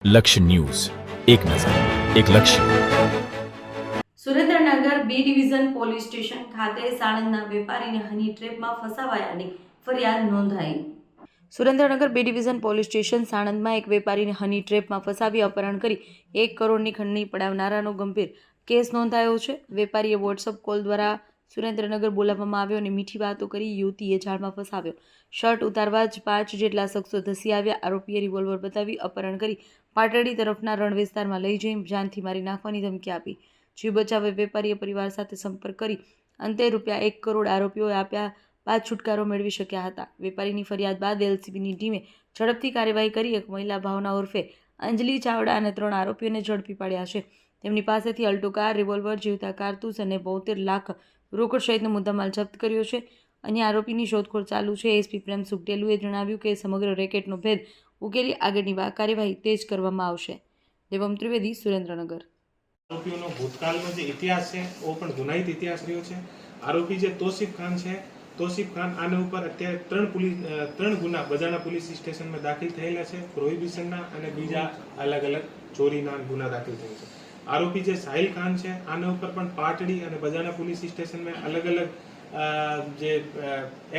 લક્ષ્ય ન્યૂઝ, એક નજર, એક લક્ષ્ય. Surendranagar B division police station ખાતે સાણંદના વેપારીને હની ટ્રેપમાં ફસાવાયાની ફરિયાદ નોંધાઈ. Surendranagar B division police station સાણંદમાં એક વેપારીને હની ટ્રેપમાં ફસાવી અપહરણ કરી 1 કરોડની ખંડણી પડાવનારાનો ગંભીર કેસ નોંધાયો છે. વેપારીએ વોટ્સઅપ કોલ દ્વારા સુરેન્દ્રનગર બોલાવવામાં આવ્યો અને મીઠી વાતો કરી યુવતીએ જાળમાં ફસાવ્યો. શર્ટ ઉતારવા જ 5 જેટલા શખ્સો ધસી આવ્યા. આરોપીએ રિવોલ્વર બતાવી અપહરણ કરી પાટડી તરફના રણ વિસ્તારમાં લઈ જઈ જાનથી મારી નાખવાની ધમકી આપી. જીવ બચાવે વેપારીએ પરિવાર સાથે સંપર્ક કરી અંતે ₹1 કરોડ આરોપીઓએ આપ્યા બાદ છુટકારો મેળવી શક્યા હતા. વેપારીની ફરિયાદ બાદ એલસીબીની ટીમે ઝડપથી કાર્યવાહી કરી એક મહિલા ભાવના ઉર્ફે અંજલિ ચાવડા અને 3 આરોપીઓને ઝડપી પાડ્યા છે. તેમની પાસેથી અલ્ટો કાર, રિવોલ્વર, જીવતા કારતૂસ અને 72 લાખ રોકડ સહિતનો મુદ્દામાલ જપ્ત કર્યો છે. અન્ય આરોપીની શોધખોળ ચાલુ છે. એસપી પ્રેમ સુખટેલુએ જણાવ્યું કે સમગ્ર રેકેટનો ભેદ ઉકેલી આગળની કાર્યવાહી તેજ કરવામાં આવશે. દેવમ ત્રિવેદી, સુરેન્દ્રનગર. આરોપીઓનો ભૂતકાળનો જે ઇતિહાસ છે એ પણ ગુનાહિત ઇતિહાસ રહ્યો છે. આરોપી જે તોસીફ ખાન છે, તોસીફ ખાન આના ઉપર અત્યારે 3 ગુના બજાણા પોલીસ સ્ટેશનમાં દાખલ થયેલા છે. પ્રોહિબિશનના અને બીજા અલગ અલગ ચોરીના ગુના દાખલ થયેલા છે. આરોપી જે સાહિલ ખાન છે આના ઉપર પણ પાટડી અને બજાણા પોલીસ સ્ટેશનમાં અલગ અલગ જે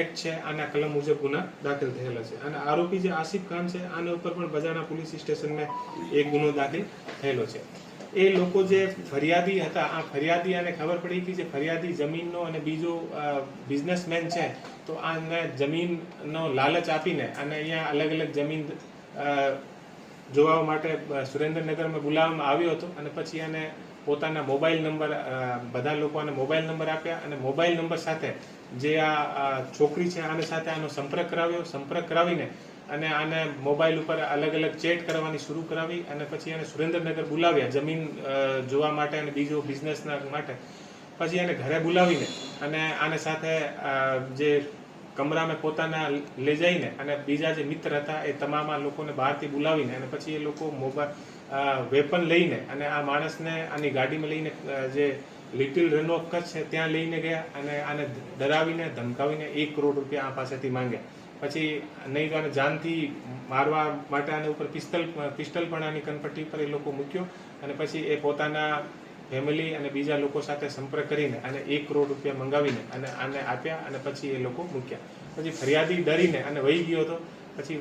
એક્ટ છે આના કલમ મુજબ ગુના દાખલ થયેલા છે. અને આરોપી જે આસિફ ખાન છે આના ઉપર પણ બજાણા પોલીસ સ્ટેશનમાં એક ગુનો દાખલ થયેલો છે. એ લોકો જે ફરિયાદી હતા, આ ફરિયાદી આને ખબર પડી કે જે ફરિયાદી જમીનનો અને બીજો બિઝનેસમેન છે, તો આને જમીનનો લાલચ આપીને અને અહીંયા અલગ અલગ જમીન જોવા માટે સુરેન્દ્રનગરમાં બોલાવવામાં આવ્યો હતો. અને પછી એને પોતાના મોબાઈલ નંબર, બધા લોકોને મોબાઈલ નંબર આપ્યા અને મોબાઈલ નંબર સાથે જે આ છોકરી છે આને સાથે આનો સંપર્ક કરાવ્યો. સંપર્ક કરાવીને અને આને મોબાઈલ ઉપર અલગ અલગ ચેટ કરવાની શરૂ કરાવી અને પછી એને સુરેન્દ્રનગર બોલાવ્યા જમીન જોવા માટે અને બીજો બિઝનેસના માટે. પછી એને ઘરે બોલાવીને અને આને સાથે જે કમરામાં પોતાના લઈ જઈને અને બીજા જે મિત્ર હતા એ તમામ લોકોને બહારથી બોલાવીને અને પછી એ લોકો વેપન લઈને અને આ માણસને આની ગાડીમાં લઈને જે લિટિલ રન ઓફ કચ્છ છે ત્યાં લઈને ગયા અને આને ડરાવીને ધમકાવીને ₹1 કરોડ આ પાસેથી માંગ્યા. પછી નહીં તો આને જાનથી મારવા માટે આને ઉપર પિસ્તલ પણ આની કનપટ્ટી પર એ લોકો મૂક્યો અને પછી એ પોતાના ફેમિલી અને બીજા લોકો સાથે સંપર્ક કરીને અને ₹1 કરોડ મંગાવીને અને આને આપ્યા અને પછી એ લોકો મૂક્યા. પછી ફરિયાદી ડરીને અને વહી ગયો હતો. પછી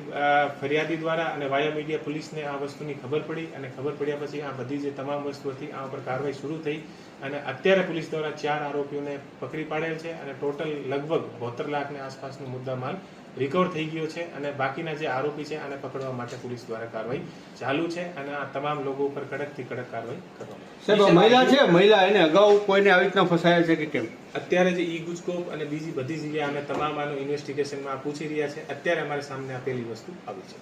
ફરિયાદી દ્વારા અને વાયા મીડિયા પોલીસને આ વસ્તુની ખબર પડી અને ખબર પડ્યા પછી આ બધી જે તમામ વસ્તુ હતી આ ઉપર કાર્યવાહી શરૂ થઈ અને અત્યારે પોલીસ દ્વારા 4 આરોપીઓને પકડી પાડેલ છે અને ટોટલ લગભગ 72 લાખની આસપાસનો મુદ્દામાલ રિકવર થઈ ગયો છે. અને બાકીના જે આરોપી છે આને પકડવા માટે પોલીસ દ્વારા કાર્યવાહી ચાલુ છે અને આ તમામ લોકો ઉપર કડકથી કડક કાર્યવાહી કરવામાં સાહેબ, મહિલા છે, મહિલા એને અગાઉ કોઈને આવી રીતના ફસાયા છે કે કેમ? અત્યારે જે ઈ ગુજકોપ અને બીજી બધી જગ્યાએ અમે તમામ આનું ઇન્વેસ્ટિગેશનમાં પૂછી રહ્યા છે. અત્યારે અમારી સામે આ પહેલી વસ્તુ આવી છે.